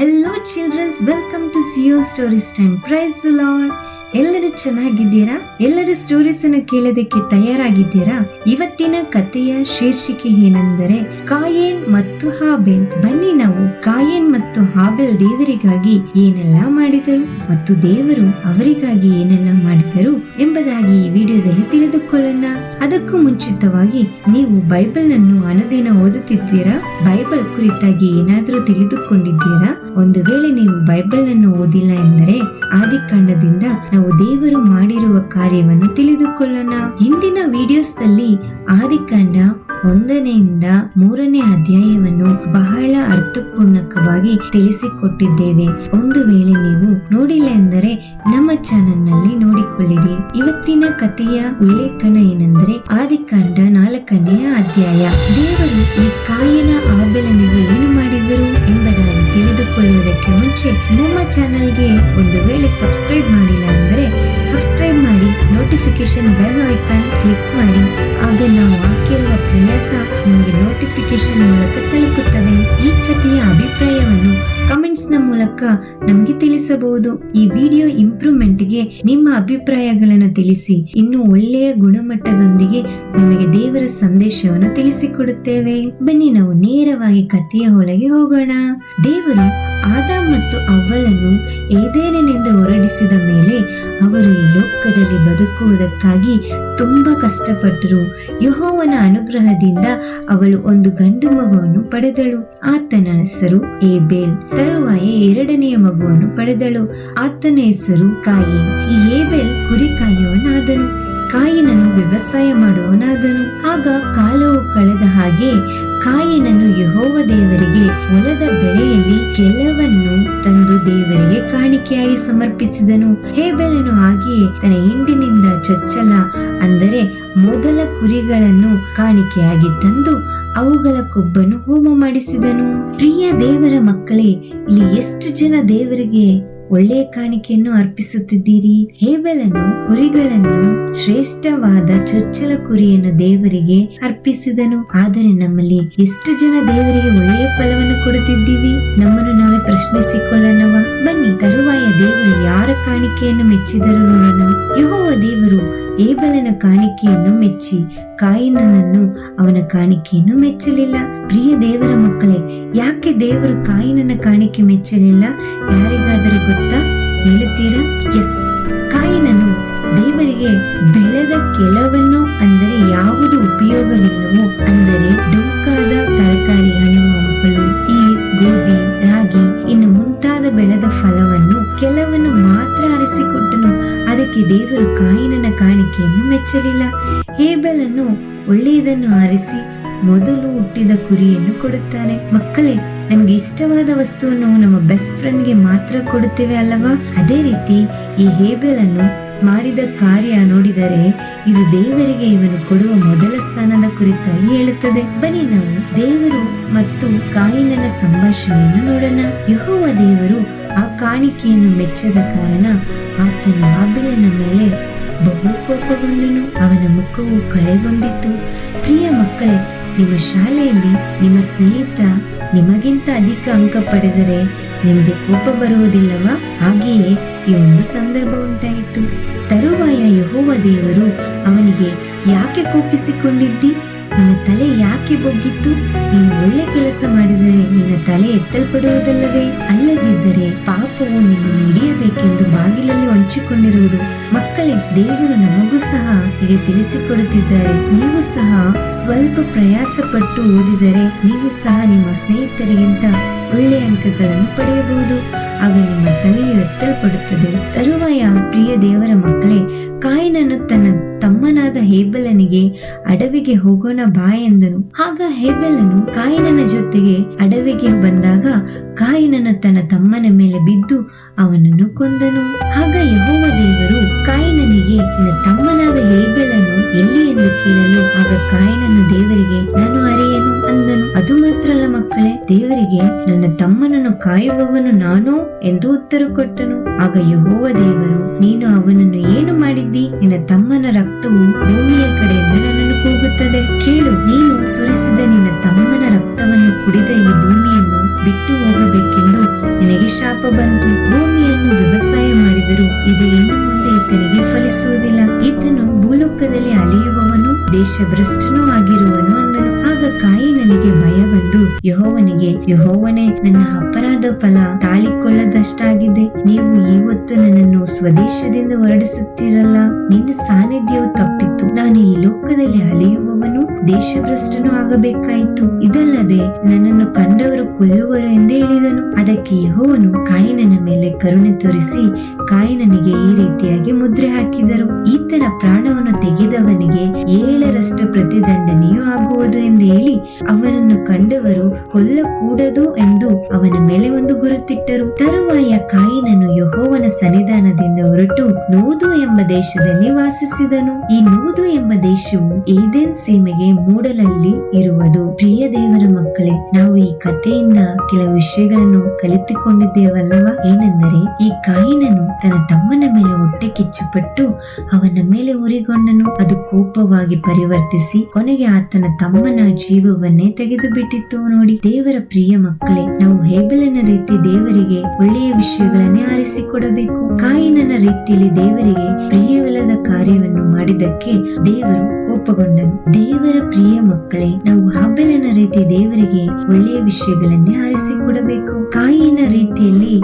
Hello children, welcome to Zio Stories Time. Praise the Lord. ಎಲ್ಲರೂ ಚೆನ್ನಾಗಿದ್ದೀರಾ? ಎಲ್ಲರೂ stories ಅನ್ನು ಕೇಳೋದಕ್ಕೆ ತಯಾರಾಗಿದ್ದೀರಾ? ಇವತ್ತಿನ ಕಥೆಯ ಶೀರ್ಷಿಕೆ ಏನೆಂದರೆ ಕಾಯೇನ್ ಮತ್ತು ಹಾಬೆಲ್. ಬನ್ನಿ ನಾವು ಕಾಯೇನ್ ಮತ್ತು ಹಾಬೆಲ್ ದೇವರಿಗಾಗಿ ಏನೆಲ್ಲ ಮಾಡಿದರು ಮತ್ತು ದೇವರು ಅವರಿಗಾಗಿ ಏನೆಲ್ಲ ಮಾಡಿದರು ಎಂಬುದಾಗಿ ಈ ವಿಡಿಯೋದಲ್ಲಿ ತಿಳಿದುಕೊಳ್ಳೋಣ. ಅದಕ್ಕೂ ಮುಂಚಿತವಾಗಿ ನೀವು ಬೈಬಲ್ ಅನ್ನು ಅನುದಿನ ಓದುತ್ತಿದ್ದೀರಾ? ಬೈಬಲ್ ಕುರಿತಾಗಿ ಏನಾದರೂ ತಿಳಿದುಕೊಂಡಿದ್ದೀರಾ? ಒಂದು ವೇಳೆ ನೀವು ಬೈಬಲ್ ಅನ್ನು ಓದಿಲ್ಲ ಎಂದರೆ ಆದಿಕಾಂಡದಿಂದ ನಾವು ದೇವರು ಮಾಡಿರುವ ಕಾರ್ಯವನ್ನು ತಿಳಿದುಕೊಳ್ಳೋಣ. ಹಿಂದಿನ ವಿಡಿಯೋಸ್ ನಲ್ಲಿ ಆದಿಕಾಂಡ 1ರಿಂದ 3ನೇ ಅಧ್ಯಾಯವನ್ನು ಬಹಳ ಅರ್ಥಪೂರ್ಣಕವಾಗಿ ತಿಳಿಸಿಕೊಟ್ಟಿದ್ದೇವೆ. ಒಂದು ವೇಳೆ ನೀವು ನೋಡಿಲ್ಲ ಎಂದರೆ ನಮ್ಮ ಚಾನೆಲ್ ನಲ್ಲಿ ನೋಡಿಕೊಳ್ಳಿರಿ. ಇವತ್ತಿನ ಕಥೆಯ ಉಲ್ಲೇಖನ ಏನೆಂದರೆ ಆದಿಕಾಂಡ 4ನೇ ಅಧ್ಯಾಯ. ದೇವರು ಈ ಕಾಯನ ಹಾಬೆಲನಿಗೆ ಏನು ಮಾಡಿದರು ಎಂಬುದಾಗಿ ತಿಳಿದುಕೊಳ್ಳುವುದಕ್ಕೆ ಮುಂಚೆ ನಮ್ಮ ಚಾನೆಲ್ಗೆ ಒಂದು ವೇಳೆ ಸಬ್ಸ್ಕ್ರೈಬ್ ಮಾಡಿಲ್ಲ ಅಂದರೆ ಸಬ್ಸ್ಕ್ರೈಬ್ ಮಾಡಿ, ನೋಟಿಫಿಕೇಶನ್ ಬೆಲ್ ಐಕಾನ್ ಕ್ಲಿಕ್ ಮಾಡಿ. ಆಗ ನಾವು ಹಾಕಿರುವ ಪ್ರಯಾಸ ನಿಮಗೆ ನೋಟಿಫಿಕೇಶನ್ ಮೂಲಕ ತಲುಪುತ್ತದೆ. ಈ ಕಥೆಯ ಅಭಿಪ್ರಾಯವನ್ನು ಕಮೆಂಟ್ಸ್ ನ ಮೂಲಕ ನಮಗೆ ತಿಳಿಸಬಹುದು. ಈ ವಿಡಿಯೋ ಇಂಪ್ರೂವ್ಮೆಂಟ್ ಗೆ ನಿಮ್ಮ ಅಭಿಪ್ರಾಯಗಳನ್ನು ತಿಳಿಸಿ. ಇನ್ನು ಒಳ್ಳೆಯ ಗುಣಮಟ್ಟದೊಂದಿಗೆ ನಿಮಗೆ ದೇವರ ಸಂದೇಶವನ್ನು ತಿಳಿಸಿಕೊಡುತ್ತೇವೆ. ಬನ್ನಿ ನಾವು ನೇರವಾಗಿ ಕಥೆಯ ಒಳಗೆ ಹೋಗೋಣ. ದೇವರು ಆದಾಮ್ ಮತ್ತು ಅವ್ವಳನ್ನು ಏದೇನಿನಿಂದ ಹೊರಡಿಸಿದ ಮೇಲೆ ಅವರು ಈ ಲೋಕದಲ್ಲಿ ಬದುಕುವುದಕ್ಕಾಗಿ ತುಂಬಾ ಕಷ್ಟಪಟ್ಟರು. ಯೆಹೋವನ ಅನುಗ್ರಹದಿಂದ ಅವಳು ಒಂದು ಗಂಡು ಮಗುವನ್ನು ಪಡೆದಳು. ಆತನ ಹೆಸರು ಏಬೇಲ್. ತರುವಾಯ 2ನೆಯ ಮಗುವನ್ನು ಪಡೆದಳು. ಆತನ ಹೆಸರು ಕಾಯಿನ್. ಈ ಏಬೇಲ್ ಕುರಿ ಕಾಯುವನಾದನು, ಕಾಯಿನನು ವ್ಯವಸಾಯ ಮಾಡುವವನಾದನು. ಆಗ ಕಾಲವು ಕಳೆದ ಹಾಗೆ ಕಾಯಿನನು ಯೆಹೋವ ದೇವರಿಗೆ ಹೊಲದ ಬೆಳೆಯಲ್ಲಿ ಕೆಲವನ್ನು ತಂದು ದೇವರಿಗೆ ಕಾಣಿಕೆಯಾಗಿ ಸಮರ್ಪಿಸಿದನು. ಹೇಬೆಲನು ಹಾಗೆಯೇ ತನ್ನ ಹಿಂಡಿನಿಂದ ಚೊಚ್ಚಲ ಅಂದರೆ ಮೊದಲ ಕುರಿಗಳನ್ನು ಕಾಣಿಕೆಯಾಗಿ ತಂದು ಅವುಗಳ ಕೊಬ್ಬನ್ನು ಹೋಮ ಮಾಡಿಸಿದನು. ಪ್ರಿಯ ದೇವರ ಮಕ್ಕಳೇ, ಇಲ್ಲಿ ಎಷ್ಟು ಜನ ದೇವರಿಗೆ ಒಳ್ಳೆಯ ಕಾಣಿಕೆಯನ್ನು ಅರ್ಪಿಸುತ್ತಿದ್ದೀರಿ? ಹೇಬೆಲನು ಕುರಿಗಳನ್ನು ಶ್ರೇಷ್ಠವಾದ ಚೊಚ್ಚಲ ಕುರಿಯನ್ನು ದೇವರಿಗೆ ಅರ್ಪಿಸಿದನು. ಆದರೆ ನಮ್ಮಲ್ಲಿ ಎಷ್ಟು ಜನ ದೇವರಿಗೆ ಒಳ್ಳೆಯ ಫಲವನ್ನು ಕೊಡುತ್ತಿದ್ದೀವಿ? ನಮ್ಮನ್ನು ನಾವೇ ಪ್ರಶ್ನಿಸಿಕೊಳ್ಳೋಣವ. ಬನ್ನಿ, ತರುವಾಯ ದೇವರು ಯಾರ ಕಾಣಿಕೆಯನ್ನು ಮೆಚ್ಚಿದರು ನೋಡೋಣ. ಯೆಹೋವ ದೇವರು ಏಬೆಲನ ಕಾಣಿಕೆಯನ್ನು ಮೆಚ್ಚಿ ಕಾಯಿನನನ್ನು ಅವನ ಕಾಣಿಕೆಯನ್ನು ಮೆಚ್ಚಲಿಲ್ಲ. ಪ್ರಿಯ ದೇವರ ಮಕ್ಕಳೇ, ಯಾಕೆ ದೇವರು ಕಾಯಿನನ ಕಾಣಿಕೆ ಮೆಚ್ಚಲಿಲ್ಲ? ಯಾರಿಗಾದರೂ ಗೊತ್ತಾ? ಹೇಳುತ್ತೀರಾ? ಎಸ್, ಕಾಯಿನನು ದೇವರಿಗೆ ಬೆಳೆದ ಕೆಲವನ್ನು, ಅಂದರೆ ಯಾವುದು ಉಪಯೋಗವಿಲ್ಲವೋ, ಅಂದರೆ ಡೊಂಕಾದ ತರಕಾರಿ, ಹಣ್ಣು ಹಂಪಲು, ಈ ಗೋಧಿ, ರಾಗಿ ಇನ್ನು ಮುಂತಾದ ಬೆಳೆದ ಫಲವನ್ನು ಕೆಲವನ್ನು ಮಾತ್ರ ಆರಿಸಿಕೊಟ್ಟನು. ಅದಕ್ಕೆ ದೇವರು ಕಾಯಿನನ ಕಾಣಿಕೆಯನ್ನು ಮೆಚ್ಚಲಿಲ್ಲ. ಹೇಬೆಲನು ಒಳ್ಳೆಯದನ್ನು ಆರಿಸಿ ಮೊದಲು ಹುಟ್ಟಿದ ಕುರಿಯನ್ನು ಕೊಡುತ್ತಾನೆ. ಮಕ್ಕಳೇ, ನಮಗೆ ಇಷ್ಟವಾದ ವಸ್ತುವನ್ನು ನಮ್ಮ ಬೆಸ್ಟ್ ಫ್ರೆಂಡ್ಗೆ ಮಾತ್ರ ಕೊಡುತ್ತೇವೆ ಅಲ್ಲವಾ? ಅದೇ ರೀತಿ ಈ ಹೇಬೆಲನ್ನು ಮಾಡಿದ ಕಾರ್ಯ ನೋಡಿದರೆ ಇದು ದೇವರಿಗೆ ಇವನು ಕೊಡುವ ಮೊದಲ ಸ್ಥಾನದ ಕುರಿತಾಗಿ ಹೇಳುತ್ತದೆ. ಬನ್ನಿ ನಾವು ದೇವರು ಮತ್ತು ಕಾಯಿನನ ಸಂಭಾಷಣೆಯನ್ನು ನೋಡೋಣ. ಯೆಹೋವ ದೇವರು ಆ ಕಾಣಿಕೆಯನ್ನು ಮೆಚ್ಚದ ಕಾರಣ ಆತನು ಹಾಬೆಲನ ಮೇಲೆ ಬಹು ಕೋಪಗೊಂಡನು. ಅವನ ಮುಖವು ಕಳೆಗೊಂಡಿತ್ತು. ಪ್ರಿಯ ಮಕ್ಕಳೇ, ನಿಮ್ಮ ಶಾಲೆಯಲ್ಲಿ ನಿಮ್ಮ ಸ್ನೇಹಿತ ನಿಮಗಿಂತ ಅಧಿಕ ಅಂಕ ಪಡೆದರೆ ನಿಮಗೆ ಕೋಪ ಬರುವುದಿಲ್ಲವಾ? ಹಾಗೆಯೇ ಈ ಒಂದು ಸಂದರ್ಭ ಉಂಟಾಯಿತು. ತರುವಾಯ ಯೆಹೋವ ದೇವರು ಅವನಿಗೆ, ಯಾಕೆ ಕೋಪಿಸಿಕೊಂಡಿದ್ದಿ? ನಿನ್ನ ತಲೆ ಯಾಕೆ ಬೊಗ್ಗಿತ್ತು? ನೀನು ಒಳ್ಳೆ ಕೆಲಸ ಮಾಡಿದರೆ ನಿನ್ನ ತಲೆ ಎತ್ತಲ್ಪಡುವುದಲ್ಲವೇ? ಅಲ್ಲದಿದ್ದರೆ ಪಾಪವು ನಿನ್ನನ್ನು ಹಿಡಿಯಬೇಕೆಂದು ಬಾಗಿಲಲ್ಲಿ ಹಂಚಿಕೊಂಡಿರುವುದು. ಮಕ್ಕಳೇ, ದೇವರು ನಮಗೂ ಸಹ ಹೀಗೆ ತಿಳಿಸಿಕೊಡುತ್ತಿದ್ದಾರೆ. ನೀವು ಸಹ ಸ್ವಲ್ಪ ಪ್ರಯಾಸ ಪಟ್ಟು ಓದಿದರೆ ನೀವು ಸಹ ನಿಮ್ಮ ಸ್ನೇಹಿತರಿಗಿಂತ ಒಳ್ಳೆಯ ಅಂಕಗಳನ್ನು ಪಡೆಯಬಹುದು. ಆಗ ನಿಮ್ಮ ತಲೆಯು ಎತ್ತಲ್ಪಡುತ್ತದೆ. ತರುವಾಯ ಪ್ರಿಯ ದೇವರ ಮಕ್ಕಳೇ, ಕಾಯಿನನು ತನ್ನ ತಮ್ಮನಾದ ಹೇಬೆಲನಿಗೆ ಅಡವಿಗೆ ಹೋಗೋಣ ಬಾ ಎಂದನು. ಆಗ ಹೇಬೆಲನು ಕಾಯಿನನ ಜೊತೆಗೆ ಅಡವಿಗೆ ಬಂದಾಗ ಕಾಯಿನನು ತನ್ನ ತಮ್ಮನ ಮೇಲೆ ಬಿದ್ದು ಅವನನ್ನು ಕೊಂದನು. ಆಗ ಯೆಹೋವ ದೇವರು ಕಾಯಿನನಿಗೆ, ನಿನ್ನ ತಮ್ಮನಾದ ಹೇಬೆಲನು ಎಲ್ಲಿ ಎಂದು ಕೇಳಲು, ಆಗ ಕಾಯಿನನು ದೇವರಿಗೆ, ನಾನು ಅರಿಯೆನು ಅಂದನು. ಅದು ಮಾತ್ರ ಅಲ್ಲ ಮಕ್ಕಳೇ, ದೇವರಿಗೆ ನನ್ನ ತಮ್ಮನನ್ನು ಕಾಯುವವನು ನಾನು ಎಂದು ಉತ್ತರ ಕೊಟ್ಟನು. ಆಗ ಯೆಹೋವ ದೇವರು, ನೀನು ಅವನನ್ನು ಏನು ಮಾಡಿದ್ದಿ? ನಿನ್ನ ತಮ್ಮನ ರಕ್ತವು ಭೂಮಿಯ ಕಡೆಯಿಂದ ನನ್ನನ್ನು ಕೂಗುತ್ತದೆ. ಕೇಳು, ನೀನು ಸುರಿಸಿದ ನಿನ್ನ ತಮ್ಮನ ರಕ್ತವನ್ನು ಕುಡಿದ ಈ ಭೂಮಿಯನ್ನು ಬಿಟ್ಟು ಹೋಗಬೇಕೆಂದು ನಿನಗೆ ಬಂತು. ಭೂಮಿಯನ್ನು ವ್ಯವಸಾಯ ಮಾಡಿದರೂ ಇದು ಇನ್ನು ಮುಂದೆ ಈತನಿಗೆ ಫಲಿಸುವುದಿಲ್ಲ. ಈತನು ಭೂಲೋಕದಲ್ಲಿ ಅಲಿಯುವವನು, ದೇಶ ಭ್ರಷ್ಟನೂ ಆಗಿರುವನು ಅಂದನು. ಆಗ ಕಾಯಿನನಿಗೆ ಭಯ ಬಂದು ಯೆಹೋವನಿಗೆ, ಯೆಹೋವನೇ, ನನ್ನ ಅಪರಾಧ ಫಲ ತಾಳಿಕೊಳ್ಳದಷ್ಟಾಗಿದೆ. ನೀವು ಇವತ್ತು ನನ್ನನ್ನು ಸ್ವದೇಶದಿಂದ ಹೊರಡಿಸುತ್ತೀರಲ್ಲ. ನಿನ್ನ ಸಾನ್ನಿಧ್ಯವು ತಪ್ಪಿತ್ತು. ನಾನು ಈ ಲೋಕದಲ್ಲಿ ಅಲಿಯುವವನು, ದೇಶಭ್ರಷ್ಟನೂ ಆಗಬೇಕಾಯಿತು. ಇದಲ್ಲದೆ ನನ್ನನ್ನು ಕಂಡವರು ಕೊಲ್ಲುವರು ಎಂದೇ ಹೇಳಿದನು. ಅದಕ್ಕೆ ಯೆಹೋವನು ಕಾಯಿನನ ಮೇಲೆ ಕರುಣೆ ತೋರಿಸಿ ಕಾಯಿನನಿಗೆ ಈ ರೀತಿಯಾಗಿ ಮುದ್ರೆ ಹಾಕಿದರು. ಈತನ ಪ್ರಾಣವನ್ನು ತೆಗೆದವನಿಗೆ 7ರಷ್ಟು ಪ್ರತಿದಂಡನೆಯೂ ಆಗುವುದು ಎಂದು ಹೇಳಿ ಅವನನ್ನು ಕಂಡವರು ಕೊಲ್ಲಕೂಡದು ಎಂದು ಅವನ ಮೇಲೆ ಒಂದು ಗುರುತಿಟ್ಟರು. ತರುವಾಯ ಕಾಯಿನನು ಯೆಹೋವನ ಸನ್ನಿಧಾನದಿಂದ ಹೊರಟು ನೋದು ಎಂಬ ದೇಶದಲ್ಲಿ ವಾಸಿಸಿದನು. ಈ ನೋದು ಎಂಬ ದೇಶವು ಏದೆನ್ ಸೀಮೆಗೆ ಮೂಡಲಲ್ಲಿ ಇರುವುದು. ಪ್ರಿಯ ದೇವರ ಮಕ್ಕಳೇ, ನಾವು ಈ ಕಥೆಯಿಂದ ಕೆಲವು ವಿಷಯಗಳನ್ನು ಕಲಿತುಕೊಂಡಿದ್ದೇವಲ್ಲವಾ? ಏನೆಂದರೆ, ಈ ಕಾಯಿನನು ತನ್ನ ತಮ್ಮನ ಮೇಲೆ ಹೊಟ್ಟೆ ಕಿಚ್ಚುಪಟ್ಟು ಅವನ ಮೇಲೆ ಉರಿಗೊಂಡನು. ಅದು ಕೋಪವಾಗಿ ಪರಿವರ್ತಿಸಿ ಕೊನೆಗೆ ಆತನ ತಮ್ಮನ ಜೀವವನ್ನೇ ತೆಗೆದು ಬಿಟ್ಟಿತ್ತು. ನೋಡಿ ದೇವರ ಪ್ರಿಯ ಮಕ್ಕಳೇ, ನಾವು ಹೇಬೆಲನ ರೀತಿ ದೇವರಿಗೆ ಒಳ್ಳೆಯ ವಿಷಯಗಳನ್ನೇ ಆರಿಸಿಕೊಡಬೇಕು. ಕಾಯಿನನ ರೀತಿಯಲ್ಲಿ ದೇವರಿಗೆ ಪ್ರಿಯವಿಲ್ಲದ ಕಾರ್ಯವನ್ನು ಮಾಡಿದ್ದಕ್ಕೆ ದೇವರು ಕೋಪಗೊಂಡನು. ದೇವರ ಪ್ರಿಯ ಮಕ್ಕಳೇ, ನಾವು ಹಾಬೆಲನ ರೀತಿ ದೇವರಿಗೆ ಒಳ್ಳೆಯ ವಿಷಯಗಳನ್ನೇ ಆರಿಸಿಕೊಡಬೇಕು. ಕಾಯಿನ ರೀತಿಯಲ್ಲಿ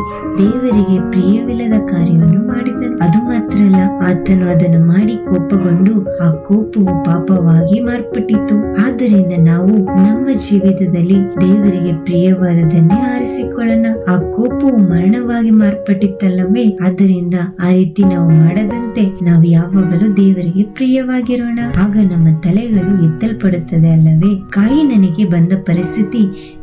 ದೇವರಿಗೆ ಪ್ರಿಯವಿಲ್ಲದ ಕಾರ್ಯವನ್ನು ಮಾಡಿದನು. ಅದು ಮಾತ್ರ ಅಲ್ಲ, ಆತನು ಅದನ್ನು ಮಾಡಿ ಕೋಪಗೊಂಡು ಆ ಕೋಪವು ಪಾಪವಾಗಿ ಮಾರ್ಪಟ್ಟಿತು. ಆದ್ದರಿಂದ ನಾವು ನಮ್ಮ ಜೀವಿತದಲ್ಲಿ ದೇವರಿಗೆ ಪ್ರಿಯವಾದದನ್ನೇ ಆರಿಸಿಕೊಳ್ಳೋಣ. ಆ ಕೋಪವು ಮರಣವಾಗಿ ಮಾರ್ಪಟ್ಟಿತ್ತಲ್ಲವೇ? ಆದ್ದರಿಂದ ಆ ರೀತಿ ನಾವು ಮಾಡದಂತೆ ನಾವು ಯಾವಾಗಲೂ ದೇವರಿಗೆ ಪ್ರಿಯವಾಗಿರೋಣ. ಆಗ ನಮ್ಮ ತಲೆಗಳು ಎತ್ತಲ್ಪಡುತ್ತದೆ ಅಲ್ಲವೇ? ಕಾಯಿನನಿಗೆ ಬಂದ ಪರಿಸ್ಥಿತಿ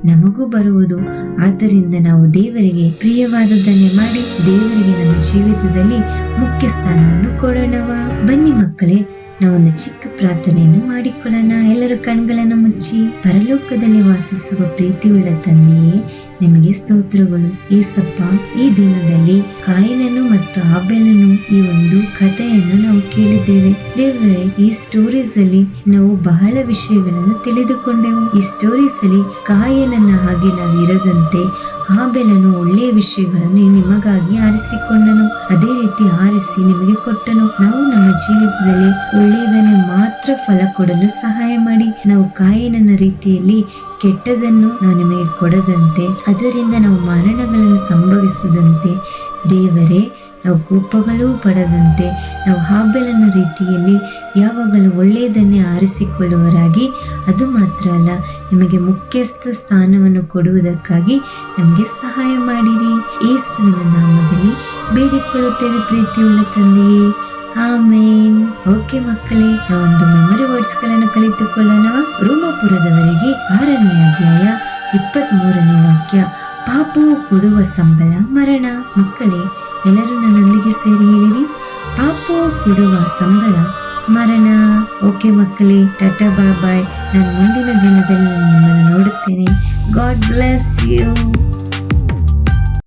ನಮಗೂ ಬರುವುದು. ಆದ್ದರಿಂದ ನಾವು ದೇವರಿಗೆ ಪ್ರಿಯವಾದದನ್ನೇ ಮಾಡಿ ದೇವರಿಗೆ ನಮ್ಮ ಜೀವಿತದಲ್ಲಿ ಮುಖ್ಯ ಸ್ಥಾನವನ್ನು ಕೊಡೋಣವಾ? ಬನ್ನಿ ಮಕ್ಕಳೇ, ನಾವೊಂದು ಚಿಕ್ಕ ಪ್ರಾರ್ಥನೆಯನ್ನು ಮಾಡಿಕೊಳ್ಳೋಣ. ಎಲ್ಲರೂ ಕಣ್ಗಳನ್ನು ಮುಚ್ಚಿ. ಪರಲೋಕದಲ್ಲಿ ವಾಸಿಸುವ ಪ್ರೀತಿಯುಳ್ಳ ತಂದೆಯೇ, ನಿಮಗೆ ಸ್ತೋತ್ರಗಳು. ಏಸಪ್ಪ, ಈ ದಿನದಲ್ಲಿ ಕಾಯಿನನು ಮತ್ತು ಹಾಬೆಲನು ಈ ಒಂದು ಕಥೆಯನ್ನು ನಾವು ಕೇಳಿದ್ದೇವೆ. ದೇವರೇ, ಈ ಸ್ಟೋರೀಸ್ ಅಲ್ಲಿ ನಾವು ಬಹಳ ವಿಷಯಗಳನ್ನು ತಿಳಿದುಕೊಂಡೆವು. ಈ ಸ್ಟೋರೀಸ್ ಅಲ್ಲಿ ಕಾಯಿನನ ಹಾಗೆ ನಾವು ಇರದಂತೆ ಹಾಬೆಲನು ಒಳ್ಳೆಯ ವಿಷಯಗಳನ್ನು ನಿಮಗಾಗಿ ಆರಿಸಿಕೊಂಡನು. ಅದೇ ರೀತಿ ಆರಿಸಿ ನಿಮಗೆ ಕೊಟ್ಟನು. ನಾವು ನಮ್ಮ ಜೀವಿತದಲ್ಲಿ ಒಳ್ಳೆಯದನ್ನು ಮಾತ್ರ ಫಲ ಕೊಡಲು ಸಹಾಯ ಮಾಡಿ. ನಾವು ಕಾಯಿನನ ರೀತಿಯಲ್ಲಿ ಕೆಟ್ಟದನ್ನು ನಾವು ನಿಮಗೆ ಕೊಡದಂತೆ, ಅದರಿಂದ ನಾವು ಮರಣಗಳನ್ನು ಸಂಭವಿಸದಂತೆ, ದೇವರೇ, ನಾವು ಕೋಪಗಳೂ ಪಡದಂತೆ, ನಾವು ಹಾಬೆಲನ ರೀತಿಯಲ್ಲಿ ಯಾವಾಗಲೂ ಒಳ್ಳೆಯದನ್ನೇ ಆರಿಸಿಕೊಳ್ಳುವರಾಗಿ, ಅದು ಮಾತ್ರ ಅಲ್ಲ, ನಿಮಗೆ ಮುಖ್ಯಸ್ಥ ಸ್ಥಾನವನ್ನು ಕೊಡುವುದಕ್ಕಾಗಿ ನಮಗೆ ಸಹಾಯ ಮಾಡಿರಿ. ಯೇಸುವಿನ ನಾಮದಲ್ಲಿ ಬೇಡಿಕೊಳ್ಳುತ್ತೇವೆ ಪ್ರೀತಿಯುಳ್ಳ ತಂದೆಯೇ, ಆಮೇನ್. ಓಕೆ ಮಕ್ಕಳೇ, ನಾವೊಂದು ಮೆಮೊರಿ ವರ್ಡ್ಸ್ ಗಳನ್ನು ಕಲಿತುಕೊಳ್ಳೋಣ. ರೋಮಾಪುರದವರಿಗೆ 6ನೇ ಅಧ್ಯಾಯ 23ನೇ ವಾಕ್ಯ, ಪಾಪವು ಕೊಡುವ ಸಂಬಳ ಮರಣ. ಮಕ್ಕಳೇ, ಎಲ್ಲರೂ ನನ್ನೊಂದಿಗೆ ಸೇರಿ ಹೇಳಿರಿ, ಪಾಪವು ಕೊಡುವ ಸಂಬಳ ಮರಣ. ಓಕೆ ಮಕ್ಕಳೇ, ಟಾಟಾ, ಬಾಯ್ ಬಾಯ್. ನಾನು ಮುಂದಿನ ದಿನದಲ್ಲಿ ನಿಮ್ಮನ್ನು ನೋಡುತ್ತೇನೆ. God bless you.